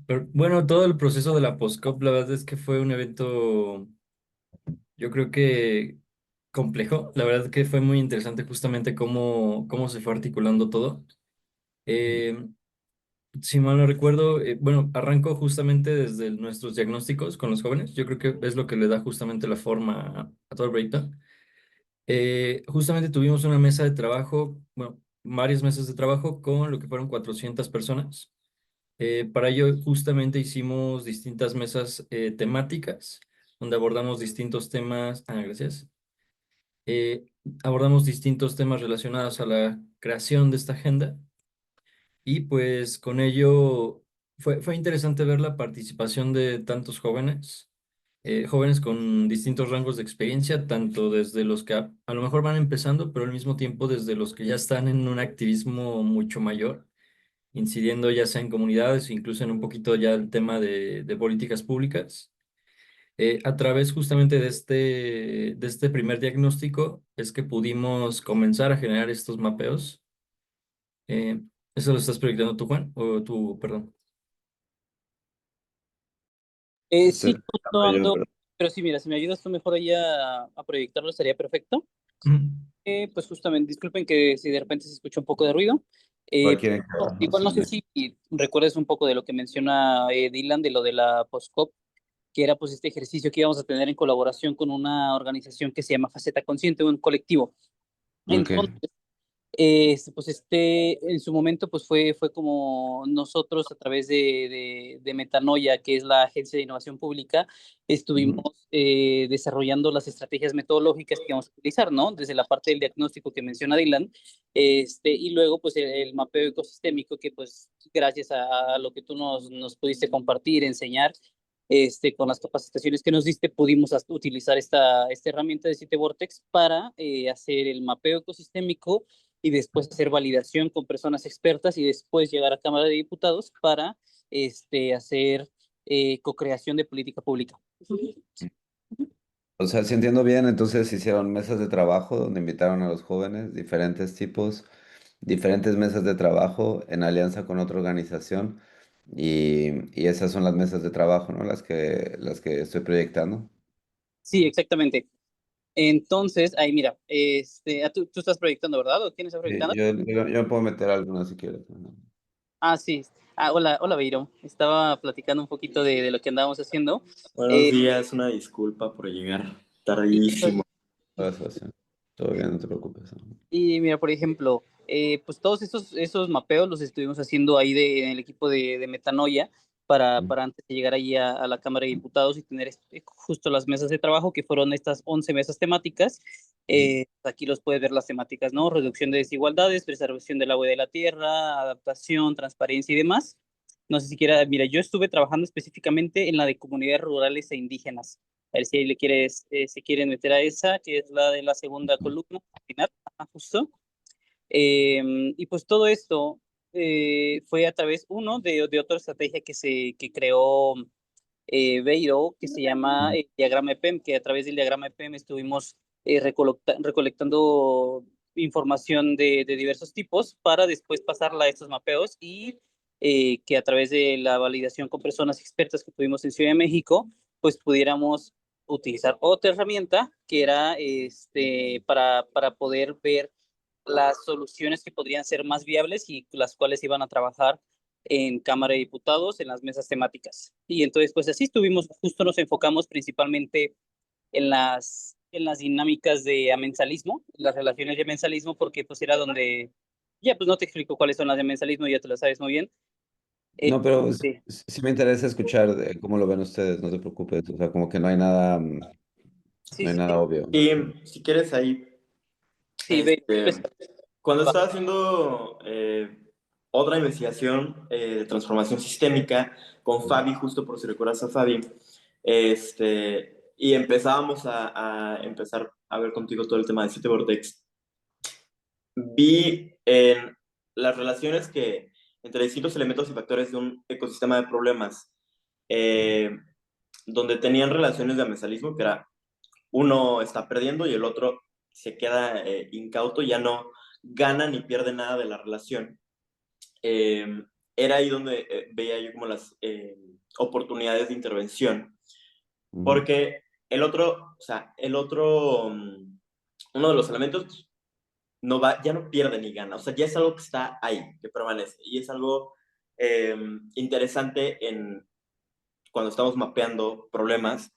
Pero, bueno, todo el proceso de la Postcop, la verdad es que fue un evento, yo creo que complejo. La verdad que fue muy interesante justamente cómo se fue articulando todo. Eh, si mal no recuerdo, bueno, arrancó justamente desde nuestros diagnósticos con los jóvenes. Yo creo que es lo que le da justamente la forma a todo el proyecto. Justamente tuvimos una mesa de trabajo, bueno, varias mesas de trabajo con lo que fueron 400 personas. Para ello, justamente hicimos distintas mesas temáticas, donde abordamos distintos temas. Gracias. Eh, Abordamos distintos temas relacionados a la creación de esta agenda. Y pues con ello fue interesante ver la participación de tantos jóvenes, jóvenes con distintos rangos de experiencia, tanto desde los que a lo mejor van empezando, pero al mismo tiempo desde los que ya están en un activismo mucho mayor, incidiendo ya sea en comunidades, incluso en un poquito ya el tema de políticas públicas. A través justamente de este primer diagnóstico es que pudimos comenzar a generar estos mapeos. Eh, ¿Eso lo estás proyectando tú, Juan? O tú, perdón. Estoy Sí. escuchando yo, pero Pero sí, mira, si me ayudas tú mejor ahí a proyectarlo, estaría perfecto. Ujú. Pues justamente, disculpen que si de repente se escucha un poco de ruido. igual Eh, quieren que Igual hagamos no sé si recuerdas un poco de lo que menciona Dylan, de lo de la POSCOP, que era pues este ejercicio que íbamos a tener en colaboración con una organización que se llama Faceta Consciente, un colectivo. Ok. Entonces, pues en su momento pues fue como nosotros a través de Metanoia, que es la agencia de innovación pública, estuvimos Ujú. desarrollando las estrategias metodológicas que vamos a utilizar, ¿no? Desde la parte del diagnóstico que menciona Dylan, y luego pues el mapeo ecosistémico que pues gracias a lo que tú nos pudiste compartir, enseñar, con las capacitaciones que nos diste, pudimos utilizar esta herramienta de Site Vortex para hacer el mapeo ecosistémico y después hacer validación con personas expertas y después llegar a Cámara de Diputados para hacer co-creación de política pública. O sea, si entiendo bien, entonces hicieron mesas de trabajo donde invitaron a los jóvenes, diferentes tipos, diferentes mesas de trabajo en alianza con otra organización y esas son las mesas de trabajo, ¿no? Las que estoy proyectando. Sí, exactamente. Entonces, ahí mira, tú estás proyectando, ¿verdad? ¿O quién está Sí, proyectando? yo me puedo meter algunas si quieres. Ajá. Ah, sí. Hola, hola, Beiro. Estaba platicando un poquito de lo que andábamos haciendo. Buenos Eh, días, una disculpa por llegar tardísimo. Todo eso, sí. Todo bien, no te preocupes. Ajá. Y mira, por ejemplo, pues todos esos mapeos los estuvimos haciendo ahí en el equipo de Metanoia para antes de llegar ahí a la Cámara de Diputados y tener justo las mesas de trabajo, que fueron estas 11 mesas temáticas. Ujú. Aquí los puedes ver las temáticas, ¿no? Reducción de desigualdades, preservación del agua y de la tierra, adaptación, transparencia y demás. No sé si quiera, mira, yo estuve trabajando específicamente en la de comunidades rurales e indígenas. A ver si ahí se quieren meter a esa, que es la de la segunda columna, al final. Ajá, justo. Y pues todo esto fue a través, uno, de otra estrategia que creó Beiro, que se llama diagrama EPEM, que a través del diagrama EPEM estuvimos recolectando información de diversos tipos para después pasarla a estos mapeos y que a través de la validación con personas expertas que tuvimos en Ciudad de México, pues pudiéramos utilizar otra herramienta que era para poder ver las soluciones que podrían ser más viables y las cuales iban a trabajar en Cámara de Diputados, en las mesas temáticas. Y entonces, pues así estuvimos, justo nos enfocamos principalmente en las dinámicas de amensalismo, las relaciones de amensalismo, porque pues era donde, ya pues no te explico cuáles son las de amensalismo, ya te lo sabes muy bien. No, pero Sí, sí me interesa escuchar cómo lo ven ustedes, no te preocupes. O sea, como que no hay nada, sí, no hay sí, nada obvio. Y si quieres ahí, sí, ve, este, pues, cuando va. estaba haciendo otra investigación de transformación sistémica con Fabi, justo por si recuerdas a Fabi, y empezábamos a empezar a ver contigo todo el tema de Siete Vortex, vi en las relaciones que entre distintos elementos y factores de un ecosistema de problemas, eh, donde tenían relaciones de amensalismo, que era uno está perdiendo y el otro se queda incauto, ya no gana ni pierde nada de la relación. Eh, era ahí donde veía yo como las oportunidades de intervención, porque uno de los elementos ya no pierde ni gana, o sea, ya es algo que está ahí, que permanece, y es algo interesante cuando estamos mapeando problemas.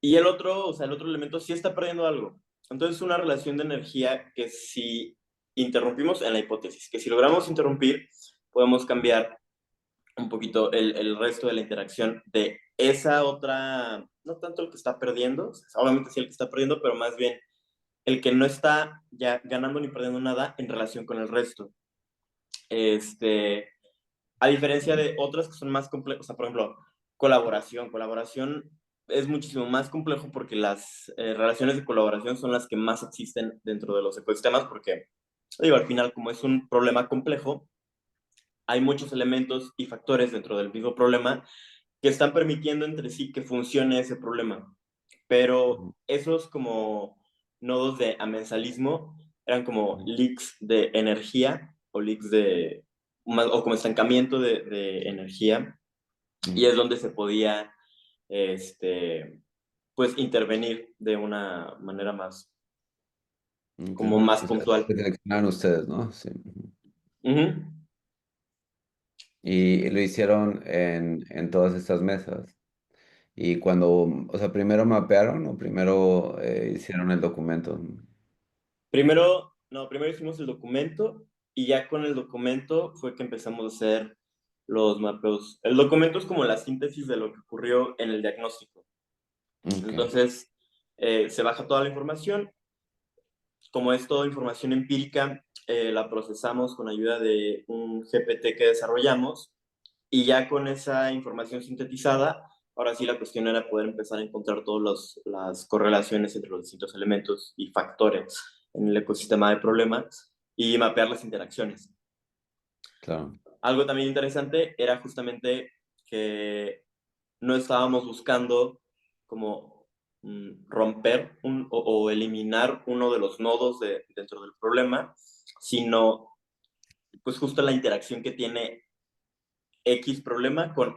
Y el otro elemento sí está perdiendo algo. Entonces, una relación de energía que si interrumpimos en la hipótesis, que si logramos interrumpir, podemos cambiar un poquito el resto de la interacción de esa otra, no tanto el que está perdiendo, obviamente sí el que está perdiendo, pero más bien el que no está ya ganando ni perdiendo nada en relación con el resto. A diferencia de otras que son más complejas, o sea, por ejemplo, colaboración es muchísimo más complejo porque las relaciones de colaboración son las que más existen dentro de los ecosistemas porque, digo, al final, como es un problema complejo, hay muchos elementos y factores dentro del mismo problema que están permitiendo entre sí que funcione ese problema. Pero esos como nodos de amensalismo eran como leaks de energía o leaks o como estancamiento de energía, y es donde se podía pues intervenir de una manera más como más O sea, puntual. seleccionaron ustedes, ¿no? Sí. Ujú. Y lo hicieron en todas estas mesas. Y cuando, o sea, primero mapearon o primero hicieron el documento. Primero hicimos el documento y ya con el documento fue que empezamos a hacer los mapeos. El documento es como la síntesis de lo que ocurrió en el diagnóstico. Ok, Entonces, se baja toda la información. Como es toda información empírica, la procesamos con ayuda de un GPT que desarrollamos y ya con esa información sintetizada, ahora sí la cuestión era poder empezar a encontrar todas las correlaciones entre los distintos elementos y factores en el ecosistema de problemas y mapear las interacciones. claro. Algo también interesante era justamente que no estábamos buscando como romper o eliminar uno de los nodos dentro del problema, sino pues justo la interacción que tiene X problema con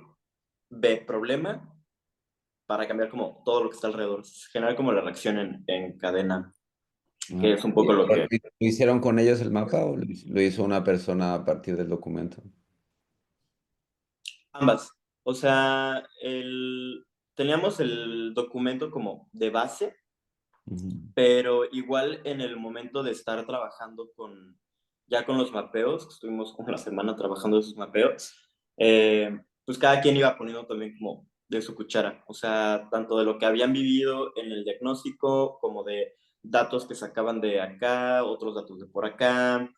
B problema para cambiar como todo lo que está alrededor, generar como la reacción en cadena, que Ah, es un ¿y poco lo que... lo hicieron con ellos el mapa o lo hizo una persona a partir del documento? Ambas. O sea, teníamos el documento como de base, Ujú. pero igual en el momento de estar trabajando ya con los mapeos, que estuvimos una semana trabajando esos mapeos, pues cada quien iba poniendo también como de su cuchara, o sea, tanto de lo que habían vivido en el diagnóstico como de datos que sacaban de acá, otros datos de por acá.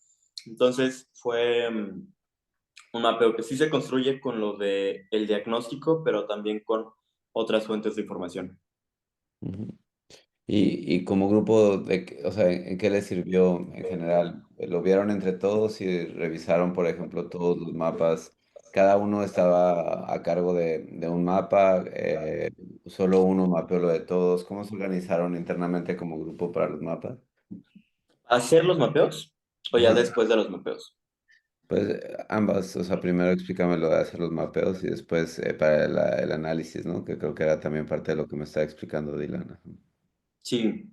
Entonces fue un mapeo que sí se construye con lo de el diagnóstico, pero también con otras fuentes de información. Ujú. Y como grupo, o sea, ¿en qué les sirvió en general? ¿Lo vieron entre todos y revisaron, por ejemplo, todos los mapas? ¿Cada uno estaba a cargo de un mapa? ¿Solo uno mapeó lo de todos? ¿Cómo se organizaron internamente como grupo para los mapas? ¿Hacer los mapeos o ya Ajá. después de los mapeos? Pues ambas, o sea, primero explícame lo de hacer los mapeos y después para el análisis, ¿no? Que creo que era también parte de lo que me estaba explicando Dylan. Sí.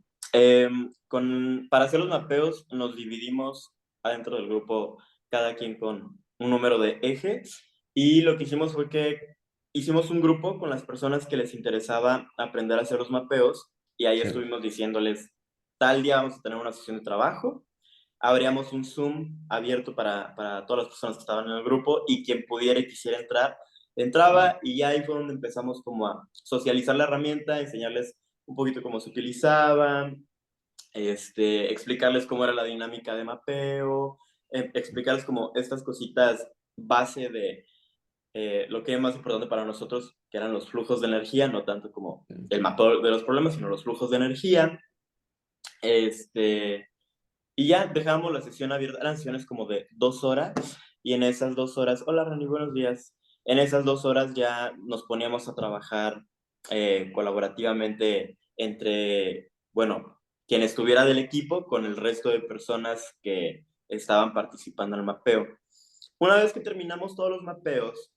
Para hacer los mapeos nos dividimos adentro del grupo, cada quien con un número de ejes, y lo que hicimos fue que hicimos un grupo con las personas que les interesaba aprender a hacer los mapeos y ahí Sí. estuvimos diciéndoles, tal día vamos a tener una sesión de trabajo, abríamos un Zoom abierto para todas las personas que estaban en el grupo y quien pudiera y quisiera entrar, entraba y ya ahí fue donde empezamos como a socializar la herramienta, enseñarles un poquito cómo se utilizaba, explicarles cómo era la dinámica de mapeo, explicarles como estas cositas base de lo que es más importante para nosotros, que eran los flujos de energía, no tanto como el mapeo de los problemas, sino los flujos de energía. Y ya dejamos la sesión abierta, eran sesiones como de 2 horas, y en esas 2 horas, hola Rani, buenos días, en esas 2 horas ya nos poníamos a trabajar colaborativamente entre, bueno, quien estuviera del equipo con el resto de personas que estaban participando en el mapeo. Una vez que terminamos todos los mapeos,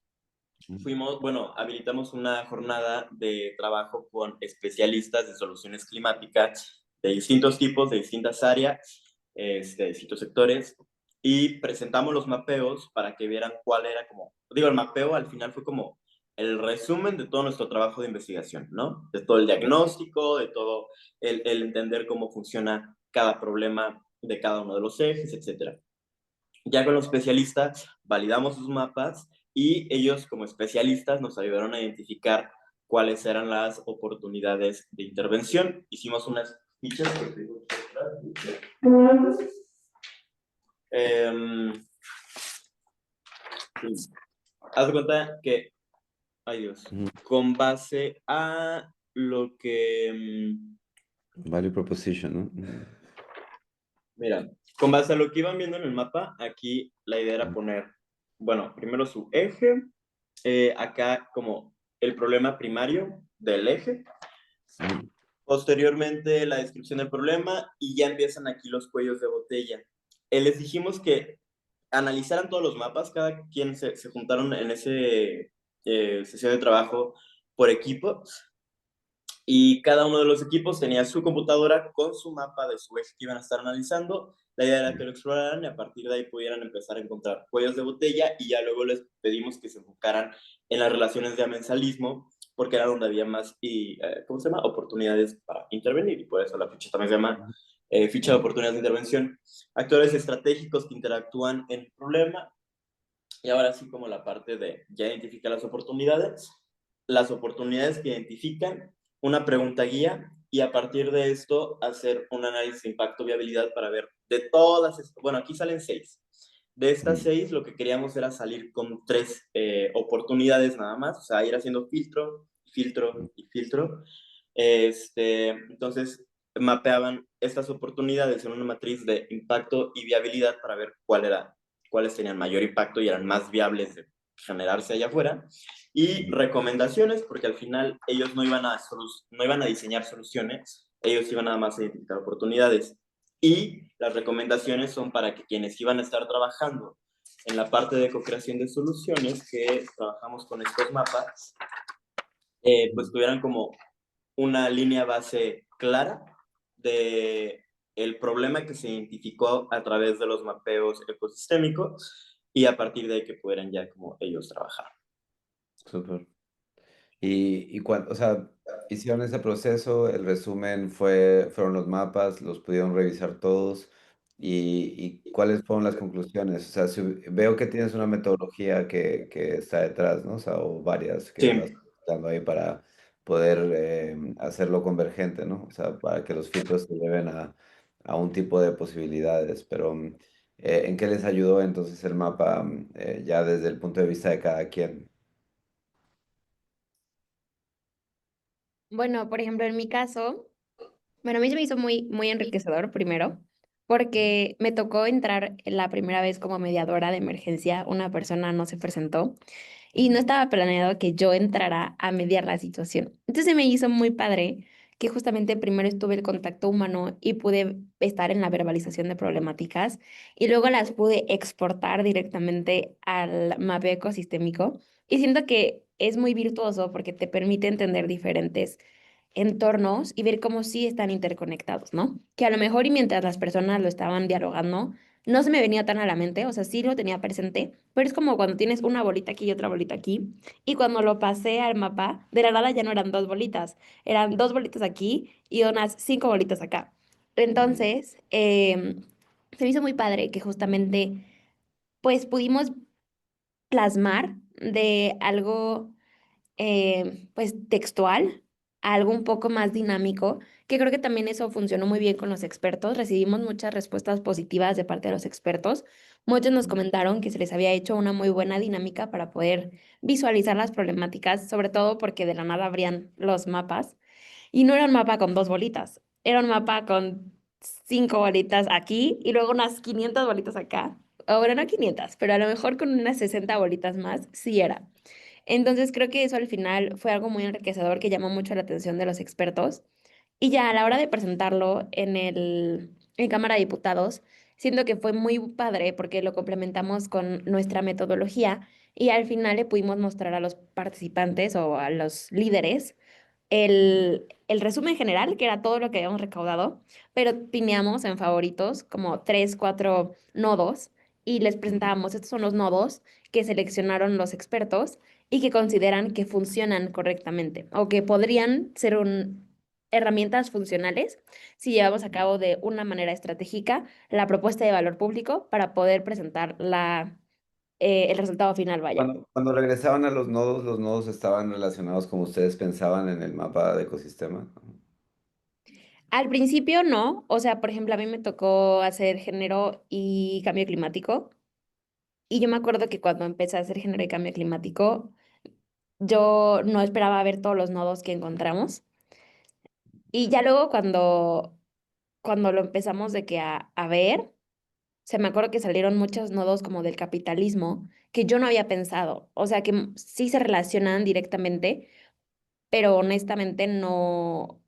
Ujú. habilitamos una jornada de trabajo con especialistas de soluciones climáticas de distintos tipos, de distintas áreas, de distintos sectores, y presentamos los mapeos para que vieran cuál era el mapeo al final fue como el resumen de todo nuestro trabajo de investigación, ¿no? De todo el diagnóstico, de todo el entender cómo funciona cada problema de cada uno de los ejes, etcétera. Ya con los especialistas validamos sus mapas y ellos como especialistas nos ayudaron a identificar cuáles eran las oportunidades de intervención. Hicimos unas fichas que tengo aquí atrás. Sí. Haz de cuenta que, ay Dios, Ujú. con base a lo que, Value proposition, ¿no? Ujú. mira, con base a lo que iban viendo en el mapa, aquí la idea era poner, bueno, primero su eje, acá como el problema primario del eje, Ujú. posteriormente la descripción del problema y ya empiezan aquí los cuellos de botella. Les dijimos que analizaran todos los mapas, cada quien se juntaron en ese sesión de trabajo por equipo y cada uno de los equipos tenía su computadora con su mapa de su eje que iban a estar analizando. La idea era que lo exploraran y a partir de ahí pudieran empezar a encontrar cuellos de botella y ya luego les pedimos que se enfocaran en las relaciones de amensalismo porque era donde había más ¿cómo se llama? Oportunidades para intervenir y por eso la ficha también se llama ficha de oportunidades de intervención. Actores estratégicos que interactúan en el problema y ahora sí como la parte de ya identificar las oportunidades que identifican, una pregunta guía y a partir de esto hacer un análisis de impacto viabilidad para ver de todas, bueno, aquí salen 6. De estas Ujú. 6 lo que queríamos era salir con 3 oportunidades nada más, o sea, ir haciendo filtro, filtro y filtro. Entonces mapeaban estas oportunidades en una matriz de impacto y viabilidad para ver cuáles tenían mayor impacto y eran más viables de generarse allá afuera. Y recomendaciones, porque al final ellos no iban a diseñar soluciones, ellos iban nada más a identificar oportunidades. Y las recomendaciones son para que quienes iban a estar trabajando en la parte de co-creación de soluciones, que trabajamos con estos mapas, pues tuvieran como una línea base clara de el problema que se identificó a través de los mapeos ecosistémicos y a partir de ahí que pudieran ya como ellos trabajar. Súper. Y cuando, o sea, hicieron ese proceso, el resumen fueron los mapas, los pudieron revisar todos y cuáles fueron las conclusiones. O sea, veo que tienes una metodología que está detrás, ¿no? O sea, o varias que vas Sí, dando ahí para poder hacerlo convergente, ¿no? O sea, para que los filtros se lleven a un tipo de posibilidades. Pero, ¿en qué les ayudó entonces el mapa ya desde el punto de vista de cada quien? Bueno, por ejemplo, en mi caso, bueno, a mí se me hizo muy enriquecedor primero, porque me tocó entrar la primera vez como mediadora de emergencia, una persona no se presentó y no estaba planeado que yo entrara a mediar la situación. Entonces se me hizo muy padre que justamente primero estuve el contacto humano y pude estar en la verbalización de problemáticas y luego las pude exportar directamente al mapeo ecosistémico y siento que es muy virtuoso porque te permite entender diferentes entornos y ver cómo sí están interconectados, ¿no? Que a lo mejor y mientras las personas lo estaban dialogando, no se me venía tan a la mente, o sea, sí lo tenía presente, pero es como cuando tienes una bolita aquí y otra bolita aquí, y cuando lo pasé al mapa, de la nada ya no eran dos bolitas, eran dos bolitas aquí y unas cinco bolitas acá. Entonces, se me hizo muy padre que justamente, pues pudimos plasmar de algo pues textual a algo un poco más dinámico, que creo que también eso funcionó muy bien con los expertos. Recibimos muchas respuestas positivas de parte de los expertos. Muchos nos comentaron que se les había hecho una muy buena dinámica para poder visualizar las problemáticas, sobre todo porque de la nada abrían los mapas y no era un mapa con dos bolitas, era un mapa con cinco bolitas aquí y luego unas 500 bolitas acá. Ahora no 500, pero a lo mejor con unas 60 bolitas más, sí era. Entonces creo que eso al final fue algo muy enriquecedor que llamó mucho la atención de los expertos. Y ya a la hora de presentarlo en Cámara de Diputados, siento que fue muy padre porque lo complementamos con nuestra metodología y al final le pudimos mostrar a los participantes o a los líderes el resumen general, que era todo lo que habíamos recaudado, pero pineamos en favoritos como tres, cuatro nodos y les presentábamos, estos son los nodos que seleccionaron los expertos y que consideran que funcionan correctamente o que podrían ser herramientas funcionales si llevamos a cabo de una manera estratégica la propuesta de valor público para poder presentar el resultado final, vaya. Cuando regresaban a los nodos estaban relacionados como ustedes pensaban en el mapa de ecosistema. Al principio no, o sea, por ejemplo, a mí me tocó hacer género y cambio climático y yo me acuerdo que cuando empecé a hacer género y cambio climático, yo no esperaba ver todos los nodos que encontramos y ya luego cuando lo empezamos de que a ver, se me acuerdo que salieron muchos nodos como del capitalismo que yo no había pensado, o sea, que sí se relacionan directamente, pero honestamente no.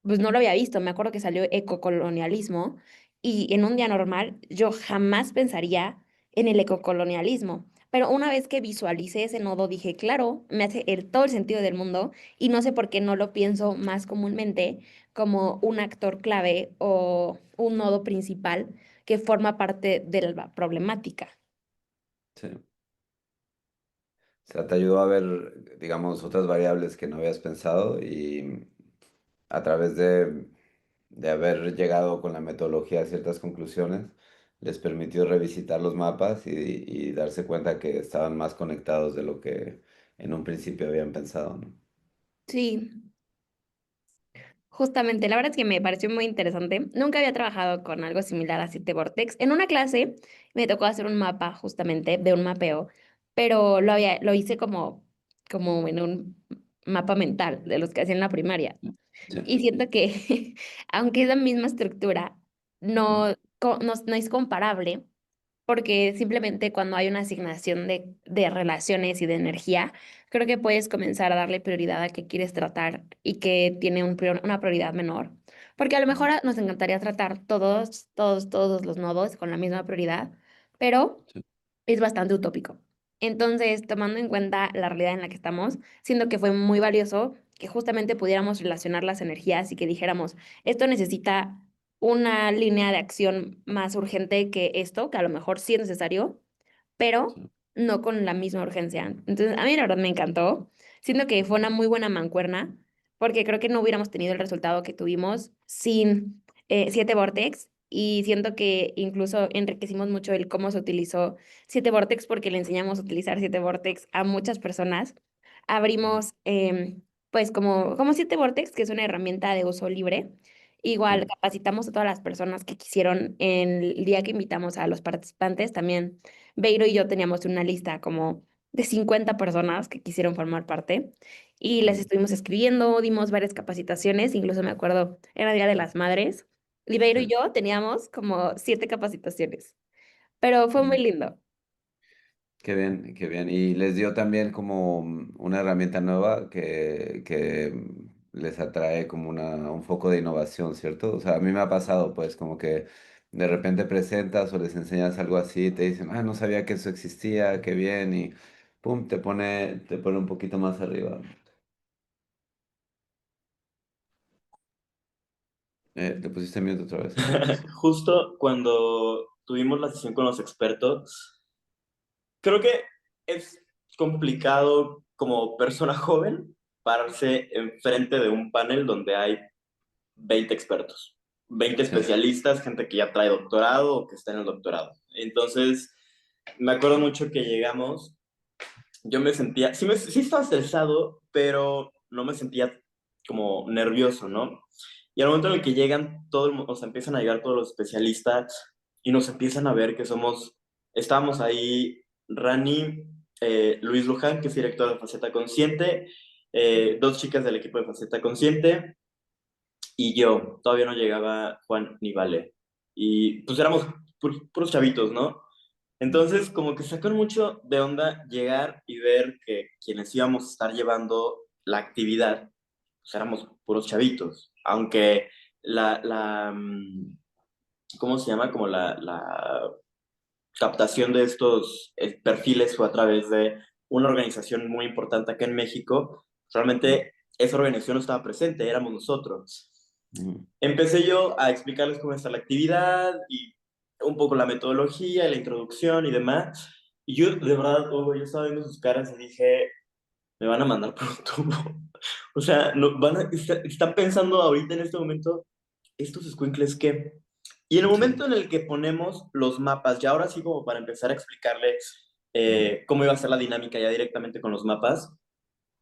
Pues no lo había visto. Me acuerdo que salió ecocolonialismo y en un día normal yo jamás pensaría en el ecocolonialismo. Pero una vez que visualicé ese nodo, dije, claro, me hace todo el sentido del mundo y no sé por qué no lo pienso más comúnmente como un actor clave o un nodo principal que forma parte de la problemática. Sí. O sea, te ayudó a ver, digamos, otras variables que no habías pensado y a través de haber llegado con la metodología a ciertas conclusiones, les permitió revisitar los mapas y darse cuenta que estaban más conectados de lo que en un principio habían pensado, ¿no? Sí, justamente, la verdad es que me pareció muy interesante. Nunca había trabajado con algo similar a Siete Vortex. En una clase me tocó hacer un mapa justamente de un mapeo, pero lo hice como en un mapa mental de los que hacía en la primaria. Y Sí. siento que, aunque es la misma estructura, no es comparable porque simplemente cuando hay una asignación de relaciones y de energía, creo que puedes comenzar a darle prioridad a qué quieres tratar y que tiene una prioridad menor. Porque a lo mejor nos encantaría tratar todos los nodos con la misma prioridad, pero Sí. es bastante utópico. Entonces, tomando en cuenta la realidad en la que estamos, siento que fue muy valioso que justamente pudiéramos relacionar las energías y que dijéramos, esto necesita una línea de acción más urgente que esto, que a lo mejor sí es necesario, pero Sí. no con la misma urgencia. Entonces, a mí la verdad me encantó. Siento que fue una muy buena mancuerna, porque creo que no hubiéramos tenido el resultado que tuvimos sin Siete Vortex. Y siento que incluso enriquecimos mucho el cómo se utilizó Siete Vortex, porque le enseñamos a utilizar Siete Vortex a muchas personas. Abrimos, pues, como Siete Vortex, que es una herramienta de uso libre. Igual Sí. capacitamos a todas las personas que quisieron en el día que invitamos a los participantes. También Beiro y yo teníamos una lista como de 50 personas que quisieron formar parte y les Mm. estuvimos escribiendo, dimos varias capacitaciones, incluso me acuerdo, era Día de las Madres, y Beiro y Sí. yo teníamos como 7 capacitaciones, pero fue muy Mm. lindo. Qué bien, qué bien. Y les dio también como una herramienta nueva que les atrae como un foco de innovación, ¿cierto? O sea, a mí me ha pasado, pues, como que de repente presentas o les enseñas algo así y te dicen, no sabía que eso existía, qué bien, y pum, te pone un poquito más arriba. ¿Te pusiste mute otra vez? Justo cuando tuvimos la sesión con los expertos, creo que es complicado como persona joven pararse enfrente de un panel donde hay 20 expertos, 20 Sí. especialistas, gente que ya trae doctorado o que está en el doctorado. Entonces, me acuerdo mucho que llegamos, yo me sentía, sí estaba estresado, pero no me sentía como nervioso, ¿no? Y al momento en el que llegan, o sea, empiezan a llegar todos los especialistas y nos empiezan a ver que estábamos ahí, Rani, Luis Luján, que es director de Faceta Consciente, dos chicas del equipo de Faceta Consciente, y yo, todavía no llegaba Juan ni Vale. Y pues éramos puros chavitos, ¿no? Entonces, como que sacó mucho de onda llegar y ver que quienes íbamos a estar llevando la actividad, pues éramos puros chavitos. Aunque la, la, mm, ¿cómo se llama? Como la captación de estos perfiles fue a través de una organización muy importante acá en México. Realmente esa organización no estaba presente, éramos nosotros. Ujú. Empecé yo a explicarles cómo está la actividad y un poco la metodología, la introducción y demás. Y yo, de verdad, Hugo, yo estaba viendo sus caras y dije, me van a mandar por un tubo. O sea, no, están pensando ahorita en este momento, ¿estos escuincles qué? Y en el Sí. momento en el que ponemos los mapas, ya ahora sí como para empezar a explicarles Ujú. cómo iba a ser la dinámica ya directamente con los mapas,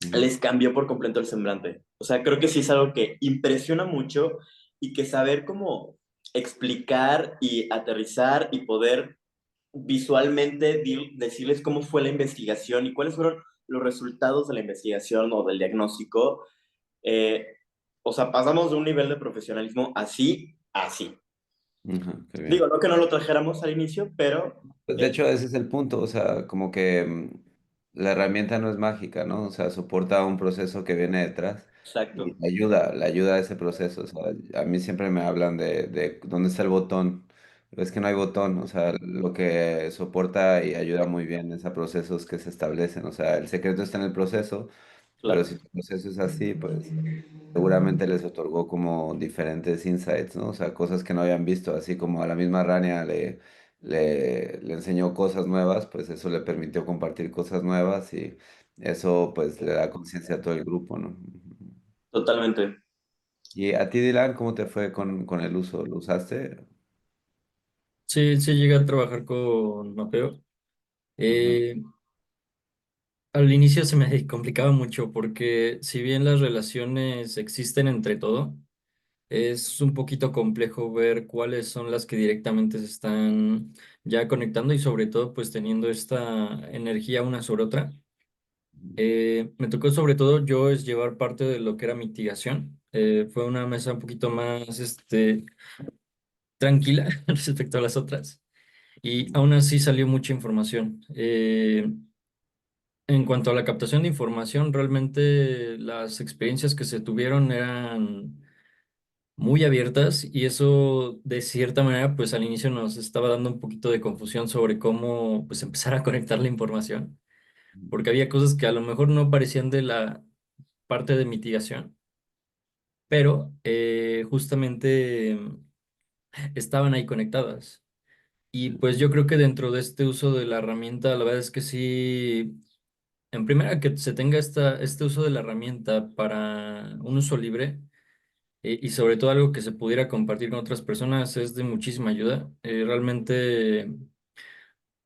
Ujú. les cambió por completo el semblante. O sea, creo que sí es algo que impresiona mucho y que saber cómo explicar y aterrizar y poder visualmente decirles cómo fue la investigación y cuáles fueron los resultados de la investigación o del diagnóstico. eh, o sea, pasamos de un nivel de profesionalismo así a así. Ujú, qué Digo, bien. no que no lo trajéramos al inicio, pero Pues de hecho, ese es el punto, o sea, como que la herramienta no es mágica, ¿no? O sea, soporta un proceso que viene detrás y exacto, le ayuda a ese proceso. O sea, a mí siempre me hablan de dónde está el botón, pero es que no hay botón, o sea, lo que soporta y ayuda muy bien es a procesos que se establecen, o sea, el secreto está en el proceso, pero claro, si tu proceso es así, pues seguramente les otorgó como diferentes insights, ¿no? O sea, cosas que no habían visto, así como a la misma Rania le enseñó cosas nuevas, pues eso le permitió compartir cosas nuevas y eso pues le da conciencia a todo el grupo, ¿no? totalmente. Y a ti, Dylan, ¿cómo te fue con el uso? ¿Lo usaste? Sí, sí llegué a trabajar con Mapeo. Ajá. Eh, Al inicio se me complicaba mucho porque si bien las relaciones existen entre todo, es un poquito complejo ver cuáles son las que directamente se están ya conectando y sobre todo pues teniendo esta energía una sobre otra. Me tocó sobre todo yo es llevar parte de lo que era mitigación. Fue una mesa un poquito más tranquila respecto a las otras y aún así salió mucha información. En cuanto a la captación de información, realmente las experiencias que se tuvieron eran muy abiertas y eso de cierta manera pues al inicio nos estaba dando un poquito de confusión sobre cómo pues empezar a conectar la información, porque había cosas que a lo mejor no parecían de la parte de mitigación, pero justamente estaban ahí conectadas. Y pues yo creo que dentro de este uso de la herramienta, la verdad es que sí, en primera que se tenga este uso de la herramienta para un uso libre y sobre todo algo que se pudiera compartir con otras personas es de muchísima ayuda. Realmente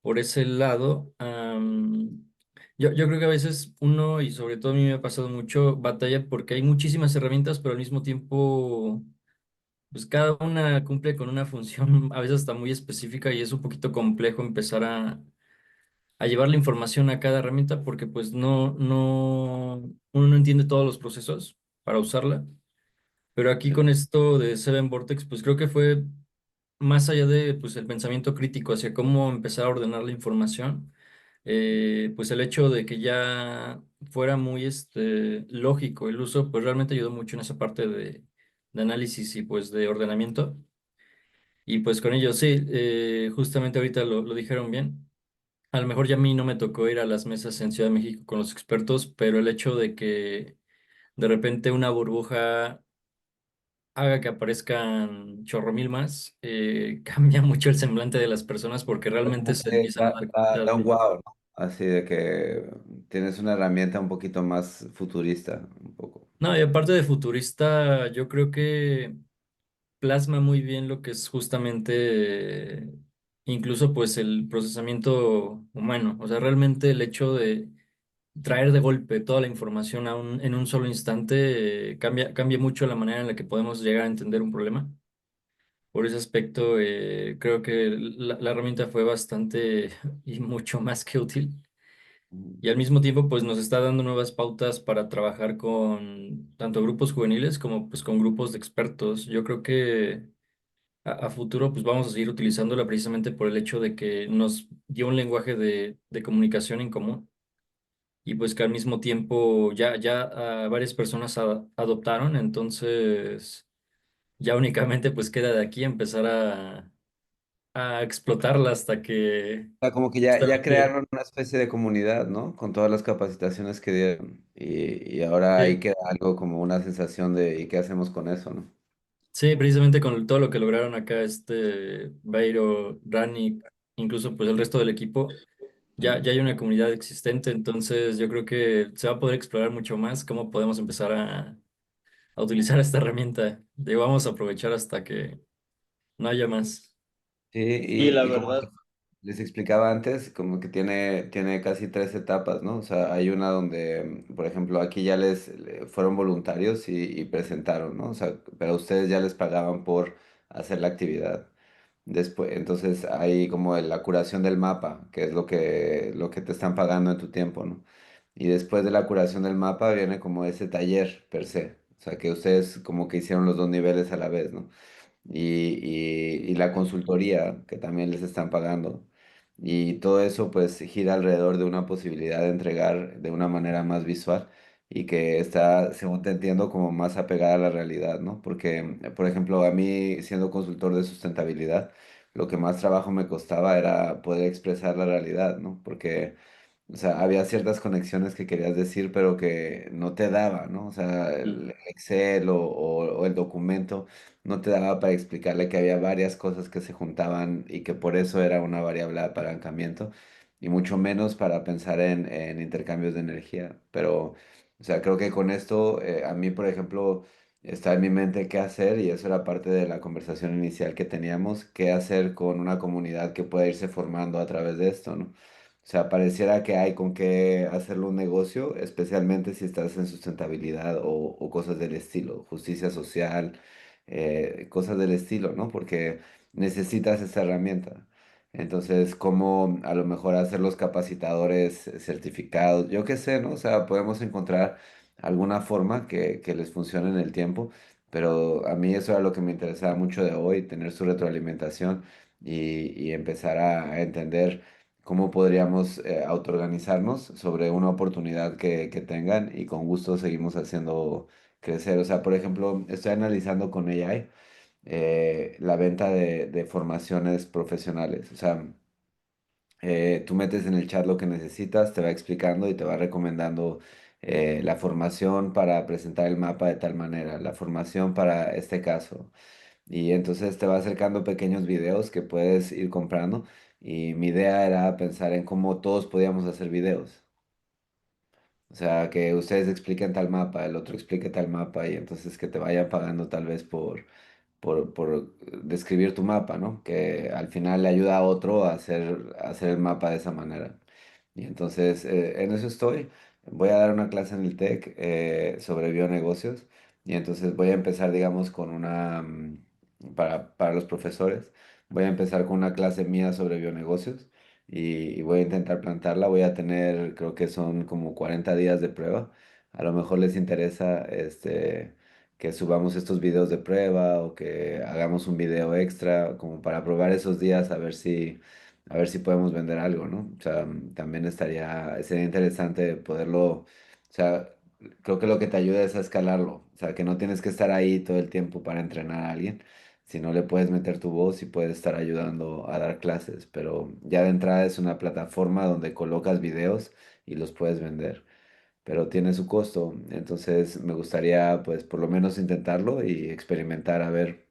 por ese lado, yo creo que a veces uno, y sobre todo a mí me ha pasado mucho, batalla porque hay muchísimas herramientas, pero al mismo tiempo, pues cada una cumple con una función a veces hasta muy específica y es un poquito complejo empezar a llevar la información a cada herramienta porque pues uno no entiende todos los procesos para usarla. Pero aquí Sí. con esto de Seven Vortex, pues creo que fue más allá de pues el pensamiento crítico hacia cómo empezar a ordenar la información, pues el hecho de que ya fuera muy lógico el uso, pues realmente ayudó mucho en esa parte de análisis y pues de ordenamiento. Y pues con ello sí, justamente ahorita lo dijeron bien. A lo mejor ya a mí no me tocó ir a las mesas en Ciudad de México con los expertos, pero el hecho de que de repente una burbuja haga que aparezcan chorro mil más, cambia mucho el semblante de las personas porque realmente Como se que empiezan a dar cuenta da un de... wow, ¿no? Así de que tienes una herramienta un poquito más futurista, un poco. No, y aparte de futurista, yo creo que plasma muy bien lo que es justamente incluso pues el procesamiento humano. O sea, realmente el hecho de traer de golpe toda la información en un solo instante cambia mucho la manera en la que podemos llegar a entender un problema. Por ese aspecto, creo que la herramienta fue bastante y mucho más que útil. Y al mismo tiempo, pues nos está dando nuevas pautas para trabajar con tanto grupos juveniles como pues con grupos de expertos. Yo creo que a futuro pues vamos a seguir utilizándola precisamente por el hecho de que nos dio un lenguaje de comunicación en común y pues que al mismo tiempo ya varias personas adoptaron, entonces ya únicamente pues queda de aquí empezar a explotarla hasta que Sea, como que ya justamente, crearon una especie de comunidad, ¿no? Con todas las capacitaciones que dieron. Y ahora ahí sí, queda algo como una sensación de ¿y qué hacemos con eso, no? sí, precisamente con todo lo que lograron acá Beiro, Rani, incluso pues el resto del equipo, ya hay una comunidad existente, entonces yo creo que se va a poder explorar mucho más cómo podemos empezar a utilizar esta herramienta. Digo, vamos a aprovechar hasta que no haya más. Sí, Sí, la y como verdad. les explicaba antes, como que tiene casi tres etapas, ¿no? O sea, hay una donde, por ejemplo, aquí ya fueron voluntarios y presentaron, ¿no? O sea, pero a ustedes ya les pagaban por hacer la actividad. Después, entonces hay como la curación del mapa, que es lo que te están pagando en tu tiempo, ¿no? Y después de la curación del mapa viene como ese taller per se. O sea, que ustedes como que hicieron los dos niveles a la vez, ¿no? Y la consultoría que también les están pagando. Y todo eso pues gira alrededor de una posibilidad de entregar de una manera más visual y que está, según te entiendo, como más apegada a la realidad, ¿no? Porque, por ejemplo, a mí siendo consultor de sustentabilidad, lo que más trabajo me costaba era poder expresar la realidad, ¿no? Porque o sea, había ciertas conexiones que querías decir, pero que no te daba, ¿no? O sea, Mm. el Excel o el documento no te daba para explicarle que había varias cosas que se juntaban y que por eso era una variable de apalancamiento, y mucho menos para pensar en intercambios de energía. Pero, o sea, creo que con esto, a mí, por ejemplo, está en mi mente qué hacer, y eso era parte de la conversación inicial que teníamos, qué hacer con una comunidad que pueda irse formando a través de esto, ¿no? O sea, pareciera que hay con qué hacerlo un negocio, especialmente si estás en sustentabilidad o cosas del estilo, justicia social, cosas del estilo, ¿no? Porque necesitas esta herramienta. Entonces, ¿cómo a lo mejor hacer los capacitadores certificados? Yo qué sé, ¿no? O sea, podemos encontrar alguna forma que les funcione en el tiempo, pero a mí eso era lo que me interesaba mucho de hoy, tener su retroalimentación y empezar a entender cómo podríamos autoorganizarnos sobre una oportunidad que tengan, y con gusto seguimos haciendo crecer. O sea, por ejemplo, estoy analizando con AI la venta de formaciones profesionales. O sea, tú metes en el chat lo que necesitas, te va explicando y te va recomendando la formación para presentar el mapa de tal manera, la formación para este caso. Y entonces te va acercando pequeños videos que puedes ir comprando. Y mi idea era pensar en cómo todos podíamos hacer videos. O sea, que ustedes expliquen tal mapa, el otro explique tal mapa, y entonces que te vayan pagando tal vez por describir tu mapa, ¿no? Que al final le ayuda a otro a hacer el mapa de esa manera. Y entonces, en eso estoy. Voy a dar una clase en el TEC sobre bionegocios. Y entonces voy a empezar, digamos, para los profesores, voy a empezar con una clase mía sobre bionegocios. Y voy a intentar plantarla. Voy a tener, creo que son como 40 días de prueba. A lo mejor les interesa que subamos estos videos de prueba o que hagamos un video extra como para probar esos días a ver si podemos vender algo, ¿no? O sea, también sería interesante poderlo, o sea, creo que lo que te ayuda es a escalarlo, o sea, que no tienes que estar ahí todo el tiempo para entrenar a alguien, sino le puedes meter tu voz y puedes estar ayudando a dar clases, pero ya de entrada es una plataforma donde colocas videos y los puedes vender, pero tiene su costo. Entonces me gustaría pues por lo menos intentarlo y experimentar a ver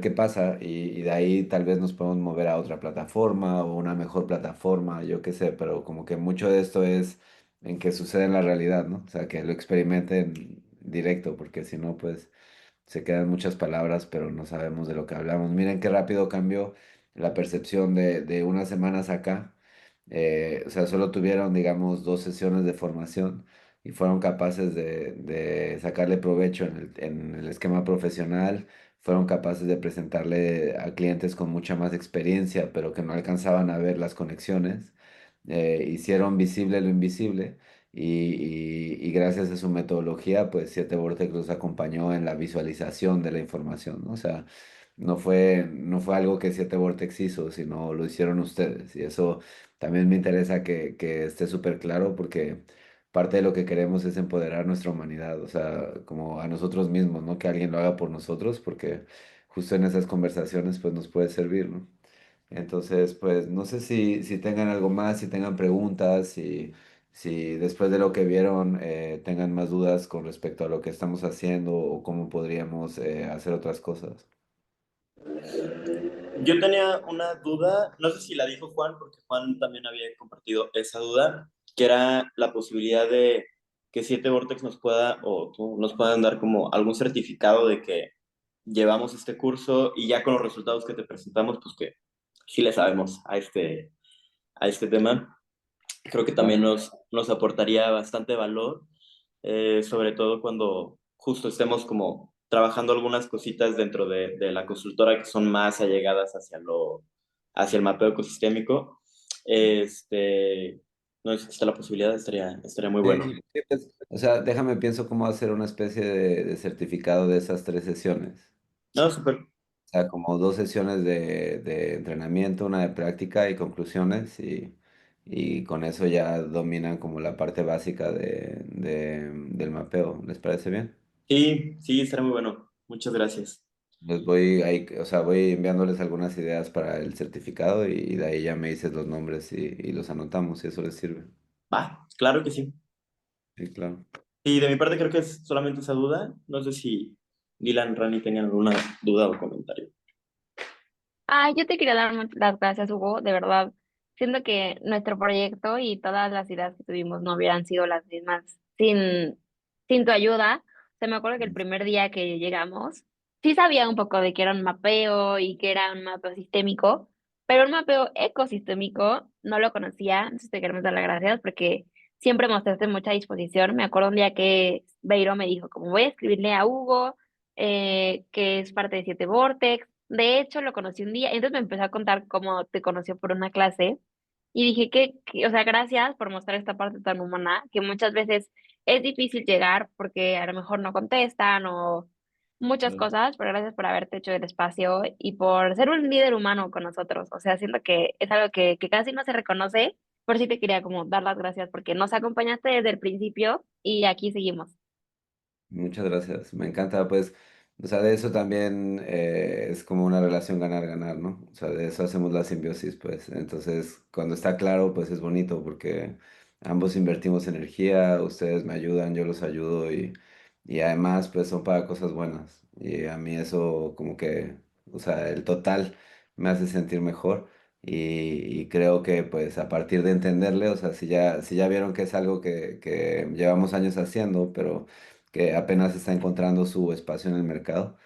qué pasa, y de ahí tal vez nos podemos mover a otra plataforma o una mejor plataforma, yo qué sé, pero como que mucho de esto es en que sucede en la realidad, ¿no? O sea, que lo experimenten directo, porque si no, pues se quedan muchas palabras, pero no sabemos de lo que hablamos. Miren qué rápido cambió la percepción de unas semanas acá. O sea, solo tuvieron, digamos, 2 sesiones de formación y fueron capaces de sacarle provecho en el esquema profesional. Fueron capaces de presentarle a clientes con mucha más experiencia, pero que no alcanzaban a ver las conexiones. Hicieron visible lo invisible, y gracias a su metodología, pues Siete Vortex los acompañó en la visualización de la información, ¿no? O sea, no fue algo que Siete Vortex hizo, sino lo hicieron ustedes. Y eso también me interesa que esté súper claro, porque parte de lo que queremos es empoderar nuestra humanidad, o sea, como a nosotros mismos, ¿no? Que alguien lo haga por nosotros, porque justo en esas conversaciones, pues nos puede servir, ¿no? Entonces, pues no sé si tengan algo más, si tengan preguntas, si después de lo que vieron tengan más dudas con respecto a lo que estamos haciendo o cómo podríamos hacer otras cosas. Yo tenía una duda, no sé si la dijo Juan, porque Juan también había compartido esa duda, que era la posibilidad de que Siete Vortex nos pueda o tú nos puedan dar como algún certificado de que llevamos este curso y ya con los resultados que te presentamos, pues que sí le sabemos a este tema. Creo que también nos aportaría bastante valor, sobre todo cuando justo estemos como trabajando algunas cositas dentro de la consultora que son más allegadas hacia el mapeo ecosistémico. Este, no sé si está la posibilidad, estaría muy bueno. Sí, sí, pues, o sea, déjame pienso cómo hacer una especie de certificado de esas 3 sesiones. No, súper. O sea, como 2 sesiones de entrenamiento, una de práctica y conclusiones, y con eso ya dominan como la parte básica del mapeo. ¿Les parece bien? Sí, sí, estaría muy bueno. Muchas gracias. Les voy ahí, o sea, voy enviándoles algunas ideas para el certificado y de ahí ya me dices los nombres y los anotamos si eso les sirve. Va, claro que sí. Sí, claro. Y de mi parte creo que es solamente esa duda. No sé si Dylan, Rani tenían alguna duda o comentario. Yo te quería dar las gracias, Hugo, de verdad. Siento que nuestro proyecto y todas las ideas que tuvimos no hubieran sido las mismas sin tu ayuda. O sea, me acuerdo que el primer día que llegamos, sí sabía un poco de que era un mapeo y que era un mapeo sistémico, pero un mapeo ecosistémico no lo conocía. Entonces te queremos dar las gracias porque siempre mostraste mucha disposición. Me acuerdo un día que Beiro me dijo, como voy a escribirle a Hugo, que es parte de Siete Vortex. De hecho, lo conocí un día, entonces me empezó a contar cómo te conoció por una clase y dije o sea, gracias por mostrar esta parte tan humana, que muchas veces es difícil llegar porque a lo mejor no contestan o muchas Claro. cosas, pero gracias por haberte hecho el espacio y por ser un líder humano con nosotros. O sea, siento que es algo que casi no se reconoce, por si te quería como dar las gracias porque nos acompañaste desde el principio y aquí seguimos. Muchas gracias. Me encanta, pues, o sea, de eso también es como una relación ganar-ganar, ¿no? O sea, de eso hacemos la simbiosis, pues. Entonces, cuando está claro, pues es bonito porque ambos invertimos energía, ustedes me ayudan, yo los ayudo y además, pues son para cosas buenas. Y a mí eso como que, o sea, el total me hace sentir mejor. Y creo que pues a partir de entenderle, o sea, si ya vieron que es algo que llevamos años haciendo, pero que apenas está encontrando su espacio en el mercado.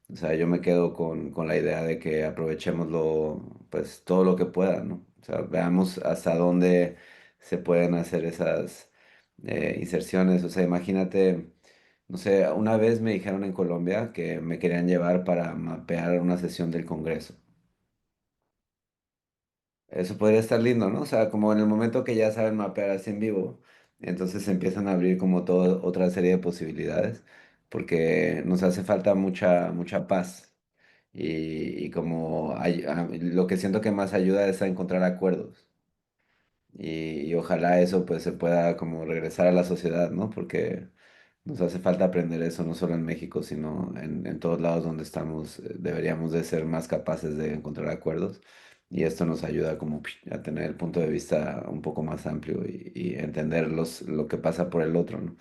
O sea, yo me quedo con la idea de que aprovechémoslo, pues todo lo que pueda, ¿no? O sea, veamos hasta dónde se pueden hacer esas inserciones. O sea, imagínate, no sé, una vez me dijeron en Colombia que me querían llevar para mapear una sesión del Congreso. Eso podría estar lindo, ¿no? O sea, como en el momento que ya saben mapear así en vivo, entonces se empiezan a abrir como toda otra serie de posibilidades, porque nos hace falta mucha paz. Y como lo que siento que más ayuda es a encontrar acuerdos. Y ojalá eso pues se pueda como regresar a la sociedad, ¿no? Porque nos hace falta aprender eso no solo en México, sino en todos lados donde estamos. Deberíamos de ser más capaces de encontrar acuerdos y esto nos ayuda como a tener el punto de vista un poco más amplio y entender lo que pasa por el otro, ¿no?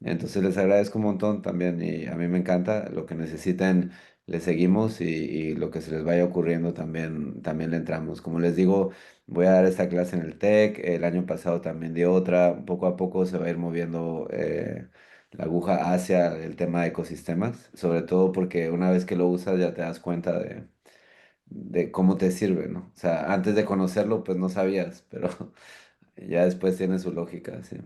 Entonces les agradezco un montón también y a mí me encanta lo que necesiten, les seguimos y lo que se les vaya ocurriendo también le entramos. Como les digo, voy a dar esta clase en el TEC, el año pasado también di otra, poco a poco se va a ir moviendo la aguja hacia el tema de ecosistemas, sobre todo porque una vez que lo usas ya te das cuenta de cómo te sirve, ¿no? O sea, antes de conocerlo pues no sabías, pero ya después tiene su lógica, sí.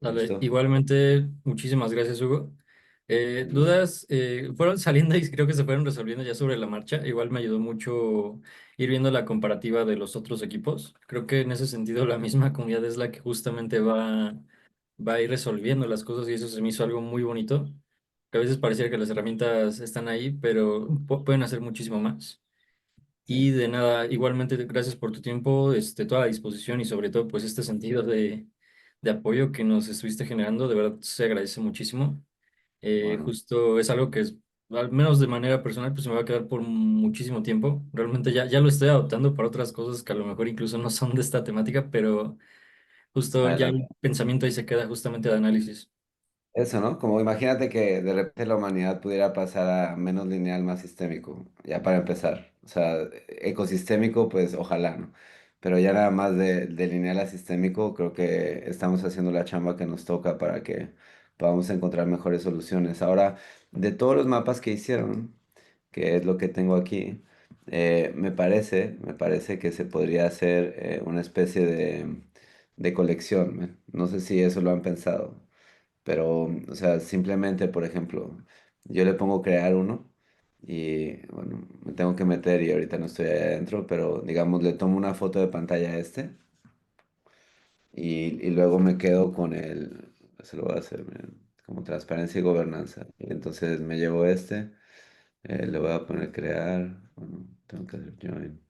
Dale, ¿Listo? igualmente, muchísimas gracias, Hugo. Dudas fueron saliendo y creo que se fueron resolviendo ya sobre la marcha. Igual me ayudó mucho ir viendo la comparativa de los otros equipos. Creo que en ese sentido la misma comunidad es la que justamente va a ir resolviendo las cosas y eso se me hizo algo muy bonito. Que a veces pareciera que las herramientas están ahí, pero pueden hacer muchísimo más. Sí. Y de nada, igualmente gracias por tu tiempo, toda la disposición y sobre todo pues este sentido de apoyo que nos estuviste generando, de verdad se agradece muchísimo. Bueno. Justo es algo que al menos de manera personal, pues se me va a quedar por muchísimo tiempo. Realmente ya lo estoy adoptando para otras cosas que a lo mejor incluso no son de esta temática, pero justo ya Adelante. el pensamiento ahí se queda justamente de análisis. Eso, ¿no? Como imagínate que de repente la humanidad pudiera pasar a menos lineal, más sistémico, ya para empezar. O sea, ecosistémico, pues ojalá, ¿no? Pero ya nada más de lineal a sistémico, creo que estamos haciendo la chamba que nos toca para que podamos encontrar mejores soluciones. Ahora, de todos los mapas que hicieron, que es lo que tengo aquí, me parece que se podría hacer una especie de colección. ¿Me? No sé si eso lo han pensado. Pero, o sea, simplemente, por ejemplo, yo le pongo crear uno y, bueno, me tengo que meter y ahorita no estoy ahí adentro, pero digamos, le tomo una foto de pantalla a este y luego me quedo con el, se lo voy a hacer, miren, como transparencia y gobernanza. Y entonces me llevo este, le voy a poner crear, bueno, tengo que hacer join.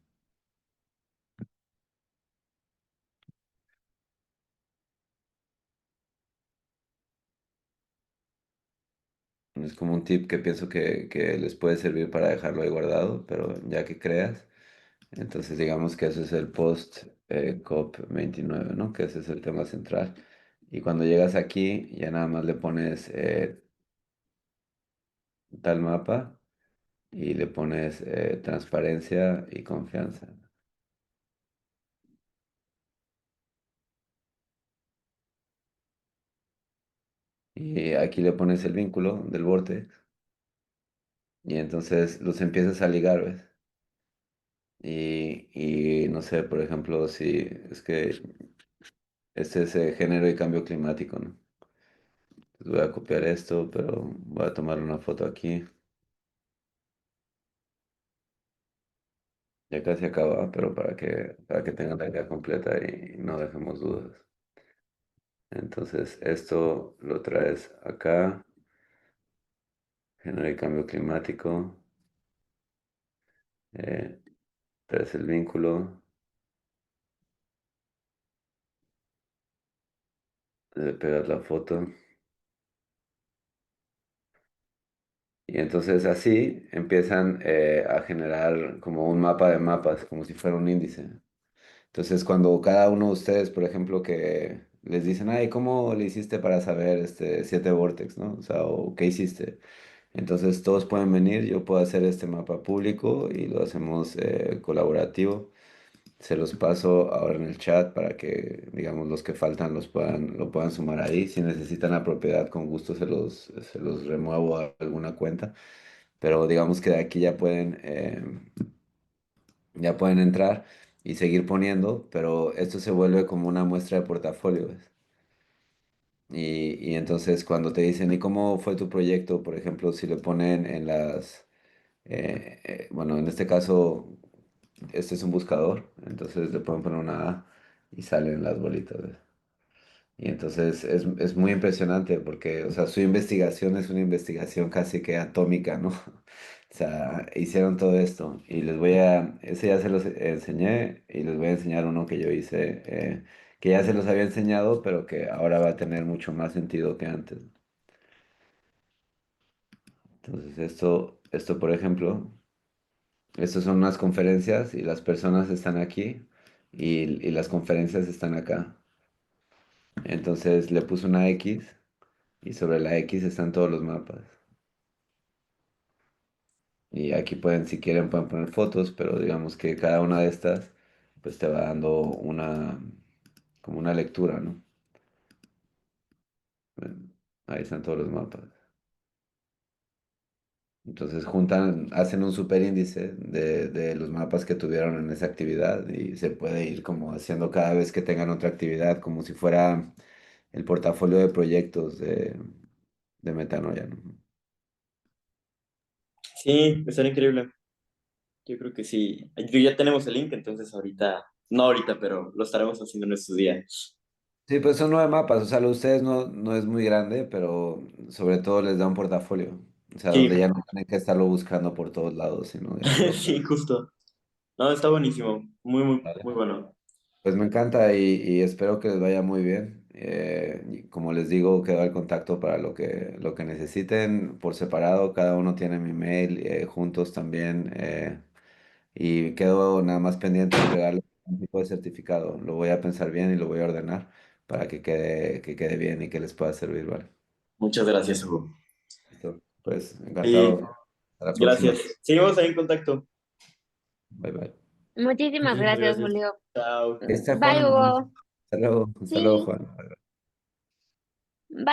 Es como un tip que pienso que les puede servir para dejarlo ahí guardado, pero ya que creas. Entonces digamos que ese es el post COP29, ¿no? Que ese es el tema central. Y cuando llegas aquí, ya nada más le pones tal mapa y le pones transparencia y confianza. Y aquí le pones el vínculo del vortex y entonces los empiezas a ligar, ¿ves? Y no sé, por ejemplo, si es que este es género y cambio climático, ¿no? Entonces voy a copiar esto, pero voy a tomar una foto aquí. Ya casi acaba, pero para que tengan la idea completa y no dejemos dudas. Entonces, esto lo traes acá, genera el cambio climático, eh, traes el vínculo, le pegas la foto. Y entonces así empiezan a generar como un mapa de mapas, como si fuera un índice. Entonces, cuando cada uno de ustedes, por ejemplo, que les dicen, ay, ¿cómo le hiciste para saber este 7 Vortex, ¿no? O sea, o qué hiciste. Entonces, todos pueden venir, yo puedo hacer este mapa público y lo hacemos colaborativo. Se los paso ahora en el chat para que, digamos, los que faltan lo puedan sumar ahí. Si necesitan la propiedad, con gusto se los remuevo a alguna cuenta. Pero digamos que de aquí ya pueden entrar y seguir poniendo, pero esto se vuelve como una muestra de portafolio, ¿ves? Y entonces cuando te dicen, ¿y cómo fue tu proyecto? Por ejemplo, si le ponen bueno, en este caso, este es un buscador, entonces le pueden poner una A y salen las bolitas, ¿ves? Y entonces es muy impresionante porque, o sea, su investigación es una investigación casi que atómica, ¿no? O sea, hicieron todo esto y ese ya se los enseñé y les voy a enseñar uno que yo hice, que ya se los había enseñado, pero que ahora va a tener mucho más sentido que antes. Entonces, esto, por ejemplo, estas son unas conferencias y las personas están aquí y las conferencias están acá. Entonces le puse una X y sobre la X están todos los mapas. Y aquí si quieren, pueden poner fotos, pero digamos que cada una de estas, pues te va dando como una lectura, ¿no? Ven, ahí están todos los mapas. Entonces hacen un superíndice de los mapas que tuvieron en esa actividad y se puede ir como haciendo cada vez que tengan otra actividad, como si fuera el portafolio de proyectos de Metanoia, ¿no? Sí, está increíble. Yo creo que sí. Ya tenemos el link, entonces ahorita, no ahorita, pero lo estaremos haciendo en estos días. Sí, pues son 9 mapas, o sea, lo de ustedes no es muy grande, pero sobre todo les da un portafolio, o sea, donde Sí, ya no tienen que estarlo buscando por todos lados, sino ya lo... sí, justo. No, está buenísimo. Muy, muy, Vale. muy bueno. Pues me encanta y espero que les vaya muy bien. Y como les digo, quedo al contacto para lo que necesiten por separado. Cada uno tiene mi mail, juntos también. Y quedo nada más pendiente de entregarle un tipo de certificado. Lo voy a pensar bien y lo voy a ordenar para que quede bien y que les pueda servir, ¿vale? Muchas gracias, Hugo. Listo. Pues Y encantado. Hasta la próxima. gracias. Seguimos ahí en contacto. Bye bye. Muchísimas Muchísimas gracias, gracias. Julio. Chao. Ahí está Bye, Juan. Hugo. Hasta luego, Sí, Juan. bye.